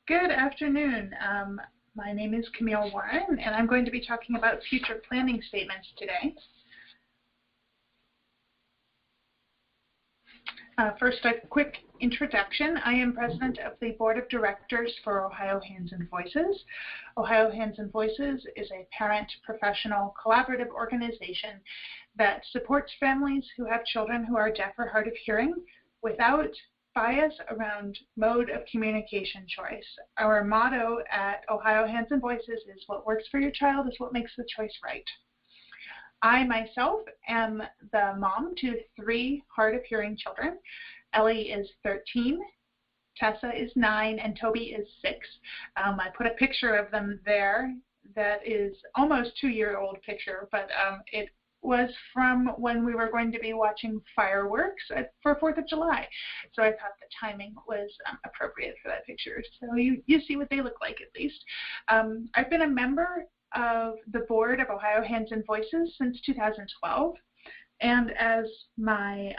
Good afternoon. My name is Camille Warren, and I'm going to be talking about future planning statements today. First, a quick introduction. I am president of the Board of Directors for Ohio Hands and Voices. Ohio Hands and Voices is a parent, professional, collaborative organization that supports families who have children who are deaf or hard of hearing without bias around mode of communication choice. Our motto at Ohio Hands and Voices is what works for your child is what makes the choice right. I myself am the mom to 3 hard of hearing children. Ellie is 13, Tessa is 9, and Toby is 6. I put a picture of them there that is almost 2-year-old picture, but it was from when we were going to be watching fireworks for 4th of July. So I thought the timing was appropriate for that picture. So you see what they look like at least. I've been a member of the board of Ohio Hands and Voices since 2012. And as my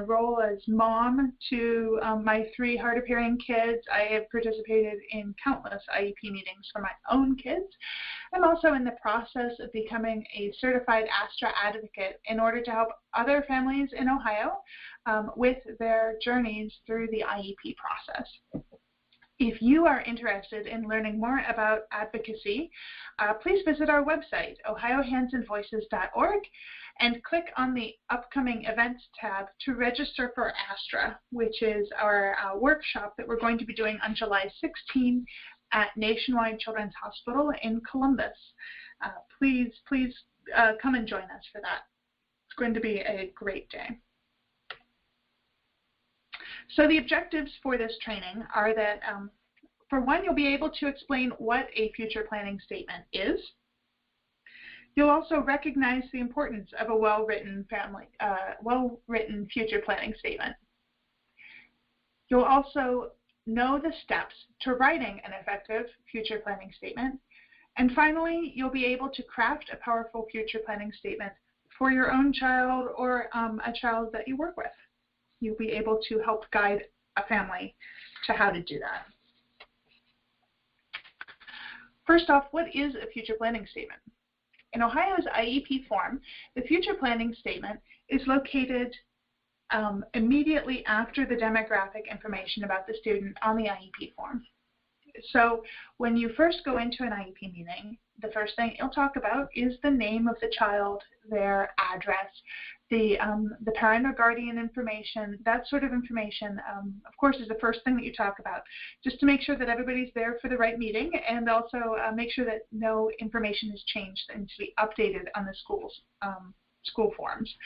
role as mom to my 3 hard of hearing kids, I have participated in countless IEP meetings for my own kids. I'm also in the process of becoming a certified ASTRA advocate in order to help other families in Ohio with their journeys through the IEP process. If you are interested in learning more about advocacy, please visit our website, ohiohandsandvoices.org, and click on the upcoming events tab to register for ASTRA, which is our workshop that we're going to be doing on July 16 at Nationwide Children's Hospital in Columbus. Please come and join us for that. It's going to be a great day. So the objectives for this training are that, for one, you'll be able to explain what a future planning statement is. You'll also recognize the importance of a well-written future planning statement. You'll also know the steps to writing an effective future planning statement. And finally, you'll be able to craft a powerful future planning statement for your own child or a child that you work with. You'll be able to help guide a family to how to do that. First off, what is a future planning statement? In Ohio's IEP form, the future planning statement is located immediately after the demographic information about the student on the IEP form. So when you first go into an IEP meeting, the first thing you'll talk about is the name of the child, their address, the parent or guardian information. That sort of information, of course, is the first thing that you talk about, just to make sure that everybody's there for the right meeting, and also make sure that no information is changed and to be updated on the school forms.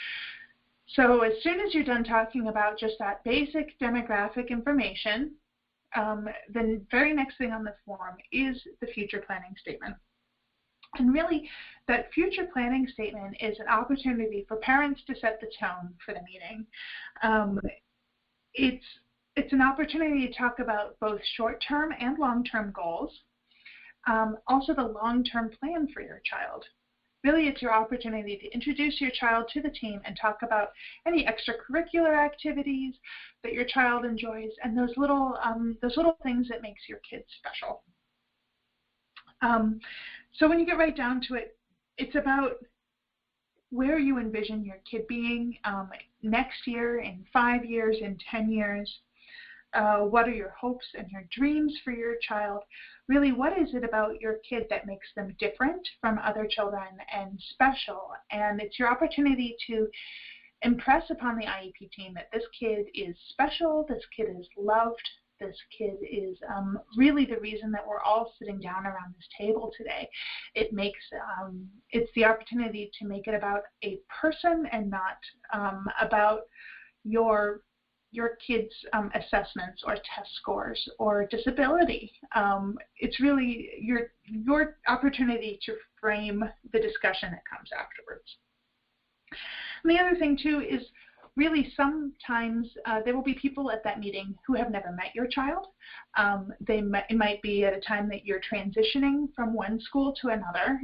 So as soon as you're done talking about just that basic demographic information, the very next thing on the form is the future planning statement. And really, that future planning statement is an opportunity for parents to set the tone for the meeting. It's an opportunity to talk about both short-term and long-term goals, also the long-term plan for your child. Really, it's your opportunity to introduce your child to the team and talk about any extracurricular activities that your child enjoys and those little things that makes your kids special. So when you get right down to it, it's about where you envision your kid being next year, in 5 years, in 10 years. What are your hopes and your dreams for your child? Really, what is it about your kid that makes them different from other children and special? And it's your opportunity to impress upon the IEP team that this kid is special, this kid is loved, this kid is really the reason that we're all sitting down around this table today. It makes it's the opportunity to make it about a person and not about your kids' assessments or test scores or disability. It's really your opportunity to frame the discussion that comes afterwards. And the other thing too is really sometimes there will be people at that meeting who have never met your child. It might be at a time that you're transitioning from one school to another,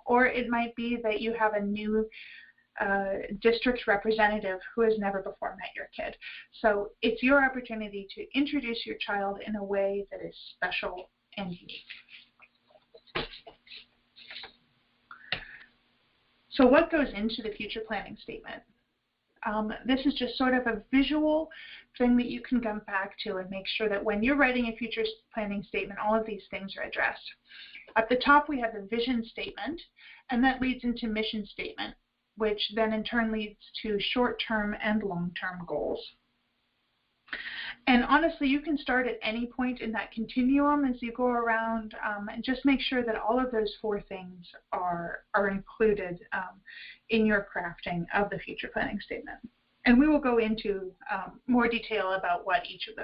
or it might be that you have a new district representative who has never before met your kid. So it's your opportunity to introduce your child in a way that is special and unique. So what goes into the future planning statement? This is just sort of a visual thing that you can come back to and make sure that when you're writing a future planning statement, all of these things are addressed. At the top, we have the vision statement, and that leads into mission statement, which then in turn leads to short-term and long-term goals. And honestly, you can start at any point in that continuum as you go around, and just make sure that all of those 4 things are included in your crafting of the future planning statement. And we will go into more detail about what each of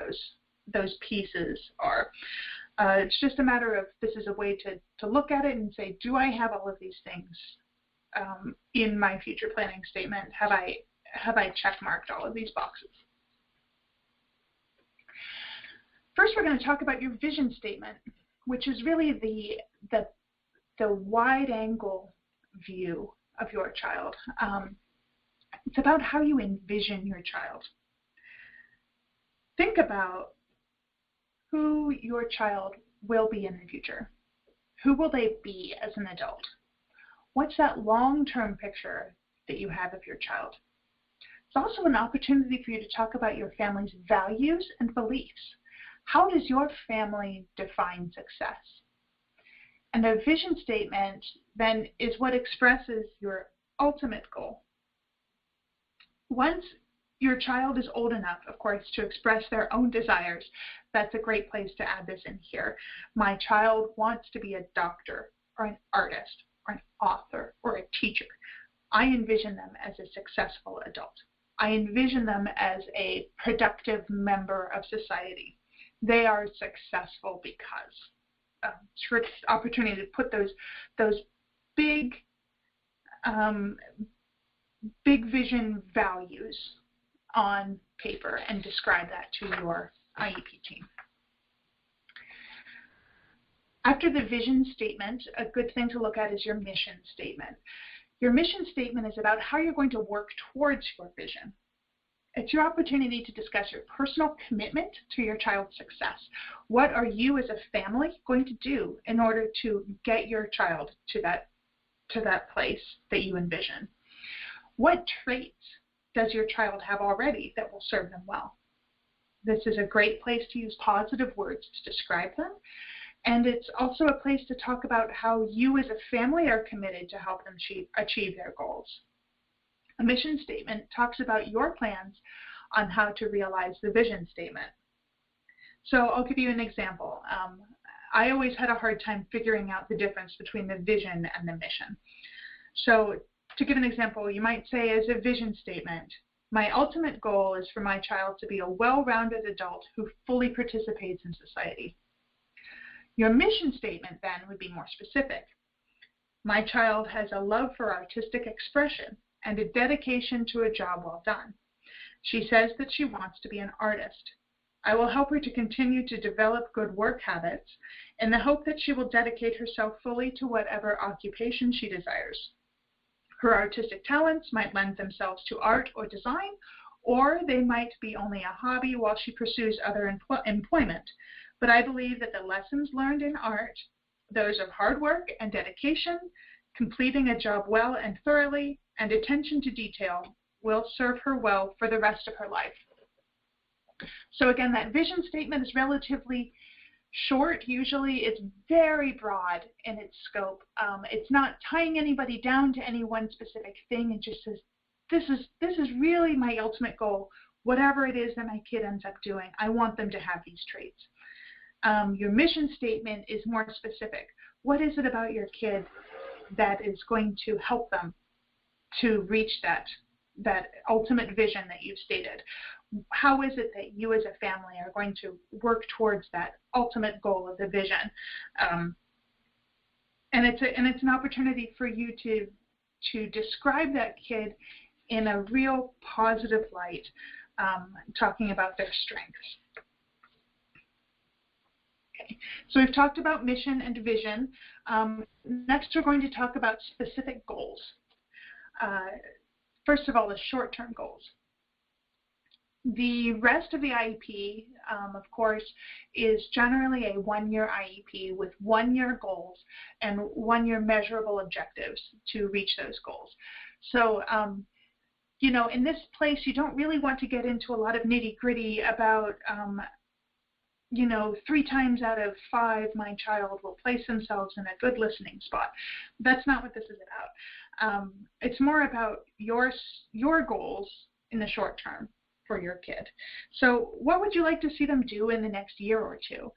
those pieces are. It's just a matter of, this is a way to look at it and say, do I have all of these things in my future planning statement? Have I checkmarked all of these boxes? First, we're going to talk about your vision statement, which is really the wide-angle view of your child. It's about how you envision your child. Think about who your child will be in the future. Who will they be as an adult? What's that long-term picture that you have of your child? It's also an opportunity for you to talk about your family's values and beliefs. How does your family define success? And a vision statement then is what expresses your ultimate goal. Once your child is old enough, of course, to express their own desires, that's a great place to add this in here. My child wants to be a doctor or an artist or an author or a teacher. I envision them as a successful adult. I envision them as a productive member of society. They are successful because it's an opportunity to put those big vision values on paper and describe that to your IEP team. After the vision statement, a good thing to look at is your mission statement. Your mission statement is about how you're going to work towards your vision. It's your opportunity to discuss your personal commitment to your child's success. What are you as a family going to do in order to get your child to that place that you envision? What traits does your child have already that will serve them well? This is a great place to use positive words to describe them. And it's also a place to talk about how you as a family are committed to help them achieve their goals. A mission statement talks about your plans on how to realize the vision statement. So I'll give you an example. I always had a hard time figuring out the difference between the vision and the mission. So to give an example, you might say as a vision statement, my ultimate goal is for my child to be a well-rounded adult who fully participates in society. Your mission statement then would be more specific. My child has a love for artistic expression and a dedication to a job well done. She says that she wants to be an artist. I will help her to continue to develop good work habits in the hope that she will dedicate herself fully to whatever occupation she desires. Her artistic talents might lend themselves to art or design, or they might be only a hobby while she pursues other employment. But I believe that the lessons learned in art, those of hard work and dedication, completing a job well and thoroughly, and attention to detail, will serve her well for the rest of her life. So again, that vision statement is relatively short. Usually it's very broad in its scope. It's not tying anybody down to any one specific thing. It just says, this is really my ultimate goal. Whatever it is that my kid ends up doing, I want them to have these traits. Your mission statement is more specific. What is it about your kid that is going to help them to reach that ultimate vision that you've stated? How is it that you as a family are going to work towards that ultimate goal of the vision? And it's an opportunity for you to describe that kid in a real positive light, talking about their strengths. Okay, so we've talked about mission and vision. Next, we're going to talk about specific goals. first of all, the short-term goals. The rest of the IEP, of course, is generally a one-year IEP with one-year goals and one-year measurable objectives to reach those goals. So, you know, in this place, you don't really want to get into a lot of nitty-gritty about, you know, 3 times out of 5, my child will place themselves in a good listening spot. That's not what this is about. It's more about your goals in the short term for your kid. So what would you like to see them do in the next year or two?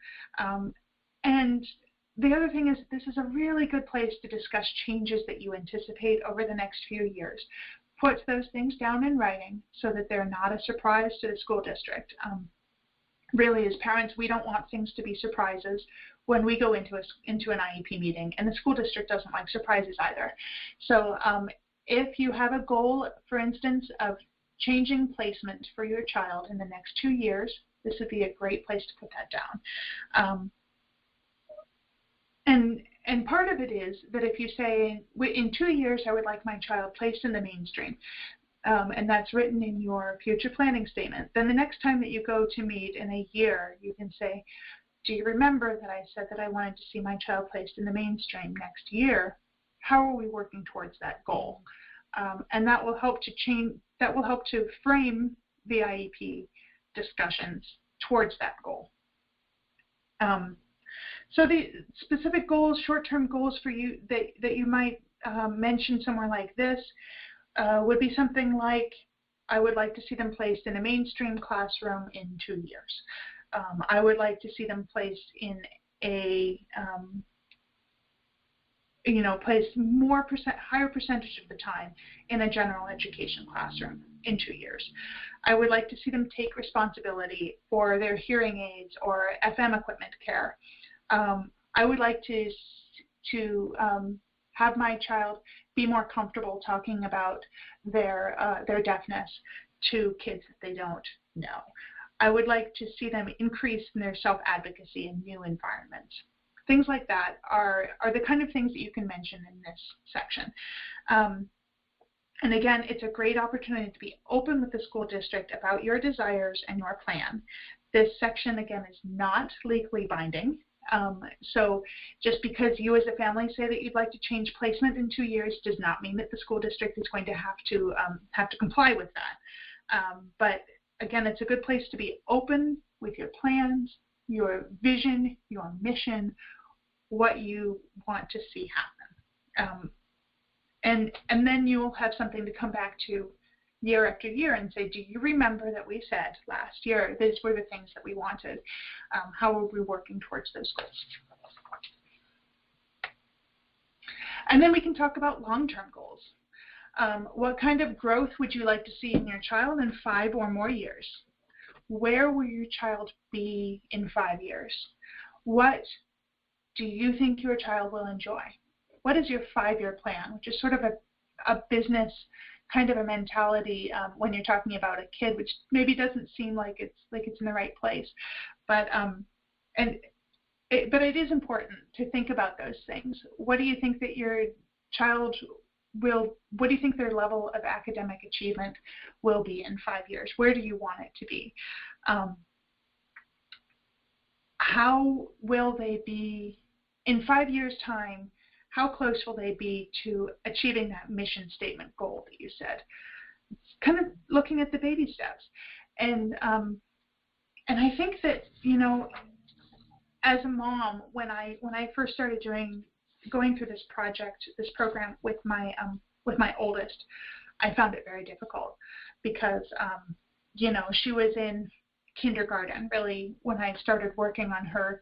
And the other thing is, this is a really good place to discuss changes that you anticipate over the next few years. Put those things down in writing so that they're not a surprise to the school district. Really, as parents, we don't want things to be surprises when we go into an IEP meeting, and the school district doesn't like surprises either. So if you have a goal, for instance, of changing placement for your child in the next 2 years, this would be a great place to put that down. And part of it is that if you say, in 2 years, I would like my child placed in the mainstream, and that's written in your future planning statement, then the next time that you go to meet in a year, you can say, do you remember that I said that I wanted to see my child placed in the mainstream next year? How are we working towards that goal? And that will help to frame the IEP discussions towards that goal. So the specific goals, short-term goals for you that you might mention somewhere like this would be something like, I would like to see them placed in a mainstream classroom in 2 years. I would like to see them placed in a placed higher percentage of the time in a general education classroom in 2 years. I would like to see them take responsibility for their hearing aids or FM equipment care. I would like to have my child be more comfortable talking about their deafness to kids that they don't know. I would like to see them increase in their self-advocacy in new environments. Things like that are the kind of things that you can mention in this section. And again, it's a great opportunity to be open with the school district about your desires and your plan. This section, again, is not legally binding. So just because you as a family say that you'd like to change placement in 2 years does not mean that the school district is going to have to comply with that. But again, it's a good place to be open with your plans, your vision, your mission, what you want to see happen. And then you'll have something to come back to year after year and say, do you remember that we said last year these were the things that we wanted? How are we working towards those goals? And then we can talk about long-term goals. What kind of growth would you like to see in your child in 5 or more years? Where will your child be in 5 years? What do you think your child will enjoy? What is your 5-year plan, which is sort of a business kind of a mentality when you're talking about a kid, which maybe doesn't seem like it's in the right place, but it is important to think about those things. What do you think that your child what do you think their level of academic achievement will be in 5 years? Where do you want it to be? How will they be in 5 years' time? How close will they be to achieving that mission statement goal that you said? It's kind of looking at the baby steps. And I think that, you know, as a mom, when I first started going through this program with my oldest, I found it very difficult because you know, she was in kindergarten really when I started working on her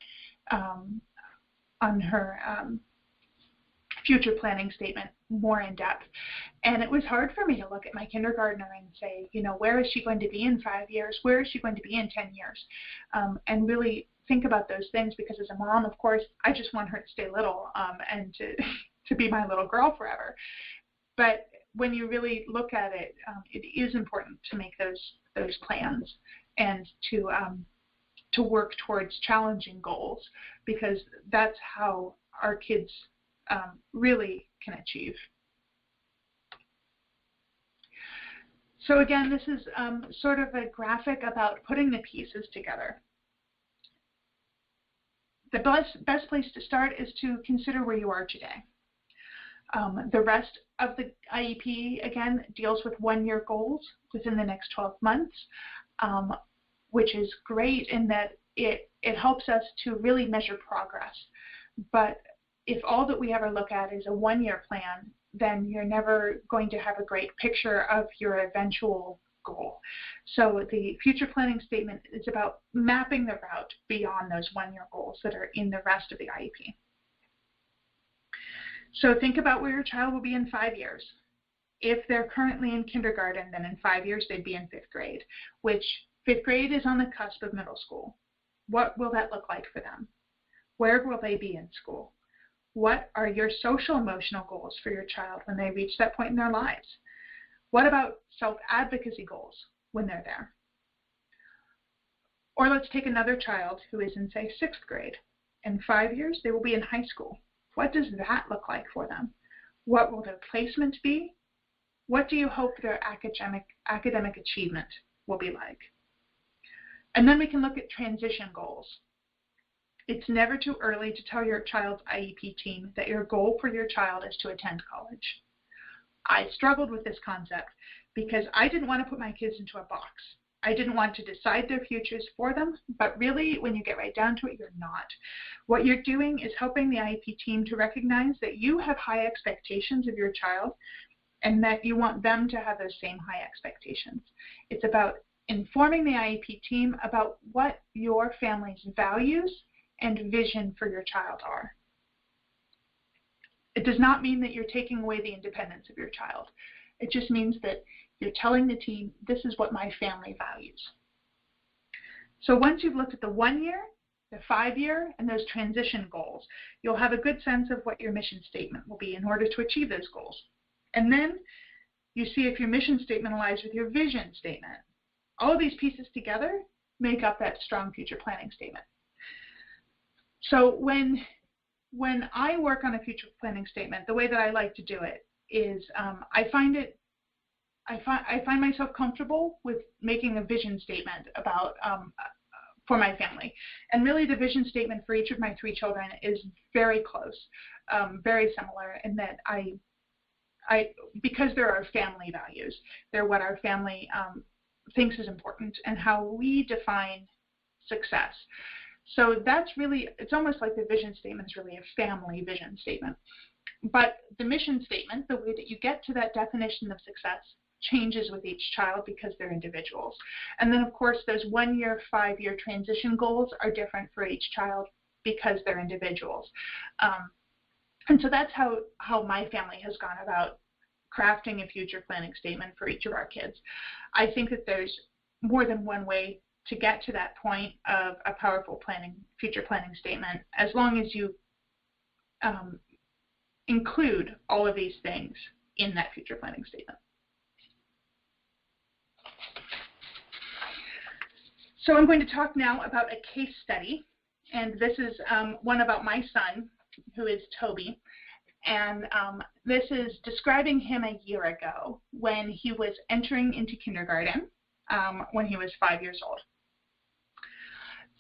future planning statement more in depth. And it was hard for me to look at my kindergartner and say, you know, where is she going to be in 5 years? Where is she going to be in 10 years? And really think about those things, because as a mom, of course, I just want her to stay little and to be my little girl forever. But when you really look at it, it is important to make those plans and to work towards challenging goals, because that's how our kids really can achieve. So again, this is sort of a graphic about putting the pieces together. The best place to start is to consider where you are today. The rest of the IEP, again, deals with one-year goals within the next 12 months, which is great in that it helps us to really measure progress. But if all that we ever look at is a one-year plan, then you're never going to have a great picture of your eventual goal. So the future planning statement is about mapping the route beyond those one-year goals that are in the rest of the IEP. So think about where your child will be in 5 years. If they're currently in kindergarten, then in 5 years they'd be in 5th grade, which 5th grade is on the cusp of middle school. What will that look like for them? Where will they be in school? What are your social emotional goals for your child when they reach that point in their lives? What about self-advocacy goals when they're there? Or let's take another child who is in, say, 6th grade. In 5 years, they will be in high school. What does that look like for them? What will their placement be? What do you hope their academic achievement will be like? And then we can look at transition goals. It's never too early to tell your child's IEP team that your goal for your child is to attend college. I struggled with this concept because I didn't want to put my kids into a box. I didn't want to decide their futures for them, but really, when you get right down to it, you're not. What you're doing is helping the IEP team to recognize that you have high expectations of your child and that you want them to have those same high expectations. It's about informing the IEP team about what your family's values and vision for your child are. It does not mean that you're taking away the independence of your child. It just means that you're telling the team, this is what my family values. So once you've looked at the 1 year, the 5 year, and those transition goals, you'll have a good sense of what your mission statement will be in order to achieve those goals. And then you see if your mission statement aligns with your vision statement. All of these pieces together make up that strong future planning statement. So when I work on a future planning statement, the way that I like to do it is I find myself comfortable with making a vision statement about for my family. And really the vision statement for each of my 3 children is very close, very similar in that because they're our family values, they're what our family thinks is important and how we define success. So that's really, it's almost like the vision statement is really a family vision statement. But the mission statement, the way that you get to that definition of success, changes with each child because they're individuals. And then, of course, those 1 year, 5 year transition goals are different for each child because they're individuals. And so that's how my family has gone about crafting a future planning statement for each of our kids. I think that there's more than one way to get to that point of a powerful future planning statement, as long as you include all of these things in that future planning statement. So I'm going to talk now about a case study, and this is one about my son, who is Toby, and this is describing him a year ago when he was entering into kindergarten when he was 5 years old.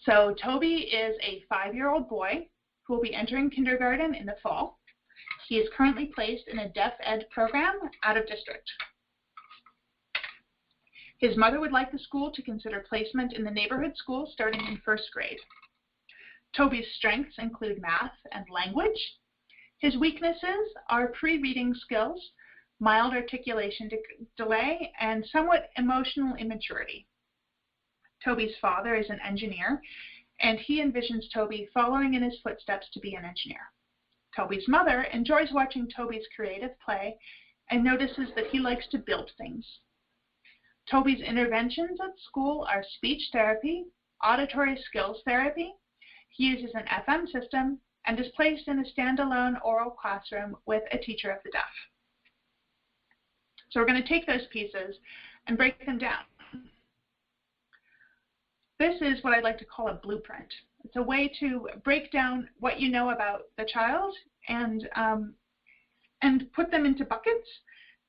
So Toby is a 5-year-old boy who will be entering kindergarten in the fall. He is currently placed in a deaf ed program out of district. His mother would like the school to consider placement in the neighborhood school starting in 1st grade. Toby's strengths include math and language. His weaknesses are pre-reading skills, mild articulation delay, and somewhat emotional immaturity. Toby's father is an engineer, and he envisions Toby following in his footsteps to be an engineer. Toby's mother enjoys watching Toby's creative play and notices that he likes to build things. Toby's interventions at school are speech therapy, auditory skills therapy. He uses an FM system and is placed in a standalone oral classroom with a teacher of the deaf. So we're going to take those pieces and break them down. This is what I'd like to call a blueprint. It's a way to break down what you know about the child and put them into buckets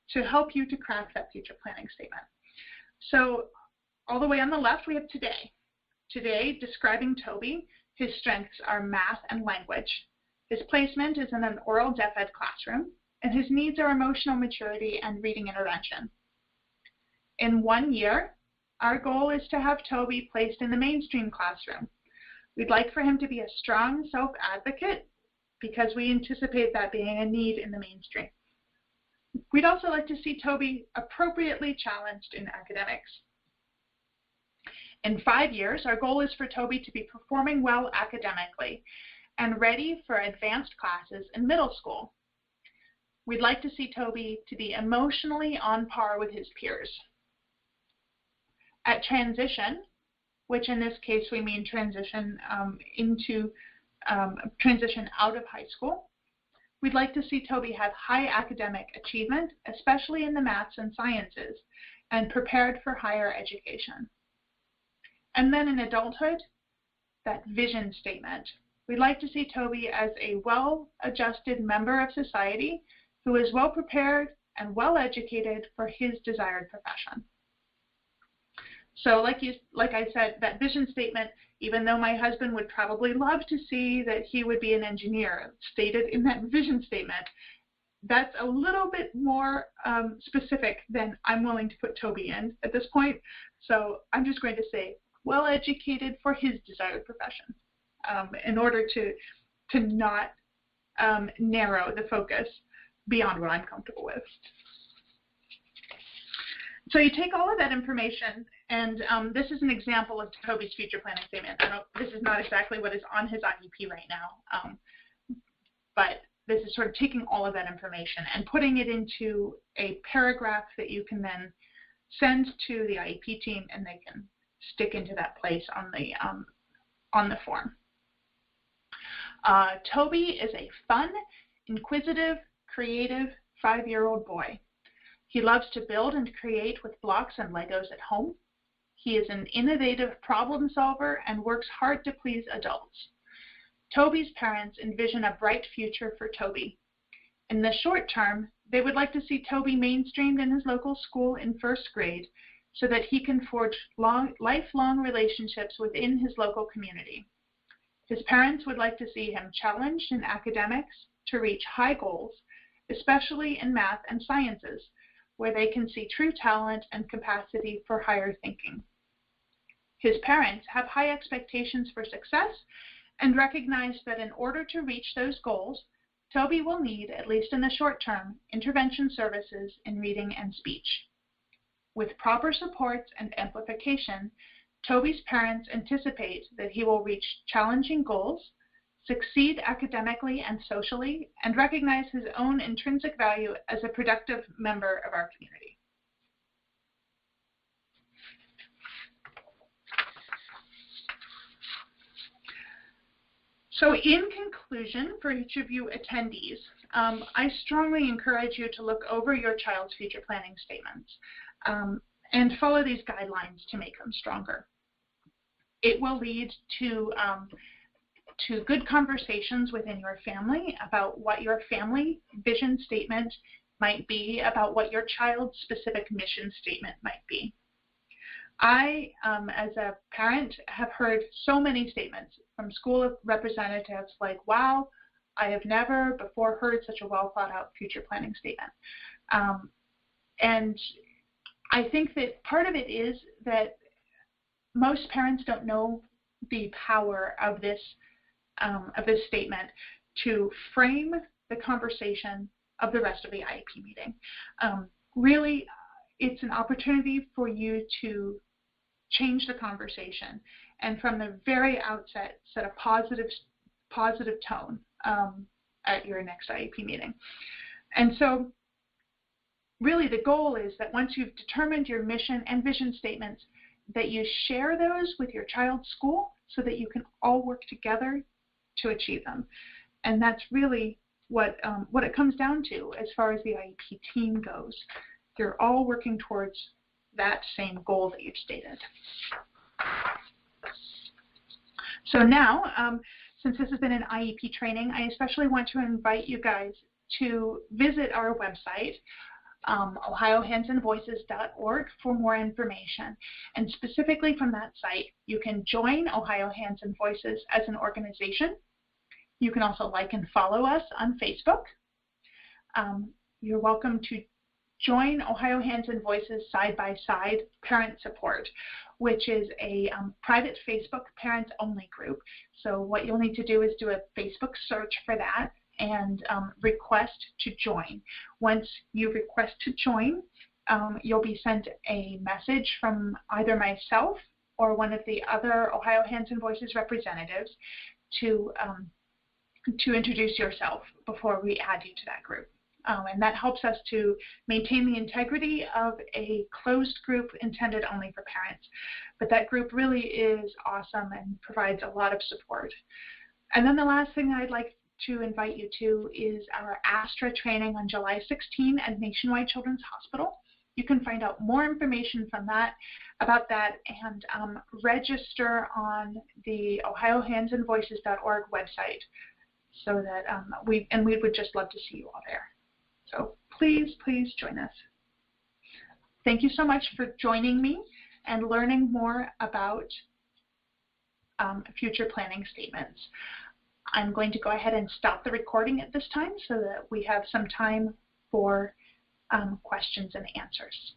to help you to craft that future planning statement. So all the way on the left, we have today. Today, describing Toby, his strengths are math and language. His placement is in an oral deaf ed classroom, and his needs are emotional maturity and reading intervention. In 1 year, our goal is to have Toby placed in the mainstream classroom. We'd like for him to be a strong self-advocate because we anticipate that being a need in the mainstream. We'd also like to see Toby appropriately challenged in academics. In 5 years, our goal is for Toby to be performing well academically and ready for advanced classes in middle school. We'd like to see Toby to be emotionally on par with his peers. At transition, which in this case we mean transition transition out of high school, we'd like to see Toby have high academic achievement, especially in the maths and sciences, and prepared for higher education. And then in adulthood, that vision statement. We'd like to see Toby as a well-adjusted member of society who is well-prepared and well-educated for his desired profession. So like I said, that vision statement, even though my husband would probably love to see that he would be an engineer stated in that vision statement, that's a little bit more specific than I'm willing to put Toby in at this point. So I'm just going to say well-educated for his desired profession in order to not narrow the focus beyond what I'm comfortable with. So you take all of that information, and this is an example of Toby's future planning statement. This is not exactly what is on his IEP right now, but this is sort of taking all of that information and putting it into a paragraph that you can then send to the IEP team, and they can stick into that place on the form. Toby is a fun, inquisitive, creative 5-year-old boy. He loves to build and create with blocks and Legos at home. He is an innovative problem solver and works hard to please adults. Toby's parents envision a bright future for Toby. In the short term, they would like to see Toby mainstreamed in his local school in 1st grade so that he can forge lifelong relationships within his local community. His parents would like to see him challenged in academics to reach high goals, especially in math and sciences, where they can see true talent and capacity for higher thinking. His parents have high expectations for success and recognize that in order to reach those goals, Toby will need, at least in the short term, intervention services in reading and speech. With proper supports and amplification, Toby's parents anticipate that he will reach challenging goals, succeed academically and socially, and recognize his own intrinsic value as a productive member of our community. So in conclusion, for each of you attendees, I strongly encourage you to look over your child's future planning statements and follow these guidelines to make them stronger. It will lead to good conversations within your family about what your family vision statement might be, about what your child's specific mission statement might be. I, as a parent, have heard so many statements from school representatives like, wow, I have never before heard such a well thought out future planning statement. And I think that part of it is that most parents don't know the power of this statement to frame the conversation of the rest of the IEP meeting. Really, it's an opportunity for you to change the conversation and from the very outset set a positive tone at your next IEP meeting. And so really the goal is that once you've determined your mission and vision statements, that you share those with your child's school so that you can all work together to achieve them. And that's really what it comes down to as far as the IEP team goes. You're all working towards that same goal that you've stated. So now, since this has been an IEP training, I especially want to invite you guys to visit our website. ohiohandsandvoices.org for more information. And specifically from that site, you can join Ohio Hands and Voices as an organization. You can also like and follow us on Facebook. You're welcome to join Ohio Hands and Voices Side by Side Parent Support, which is a private Facebook parents-only group. So what you'll need to do is do a Facebook search for that and request to join. Once you request to join, you'll be sent a message from either myself or one of the other Ohio Hands and Voices representatives to introduce yourself before we add you to that group. And that helps us to maintain the integrity of a closed group intended only for parents. But that group really is awesome and provides a lot of support. And then the last thing I'd like to invite you to is our ASTRA training on July 16 at Nationwide Children's Hospital. You can find out more information about that and register on the ohiohandsandvoices.org website, so that we would just love to see you all there. So please join us. Thank you so much for joining me and learning more about future planning statements. I'm going to go ahead and stop the recording at this time so that we have some time for questions and answers.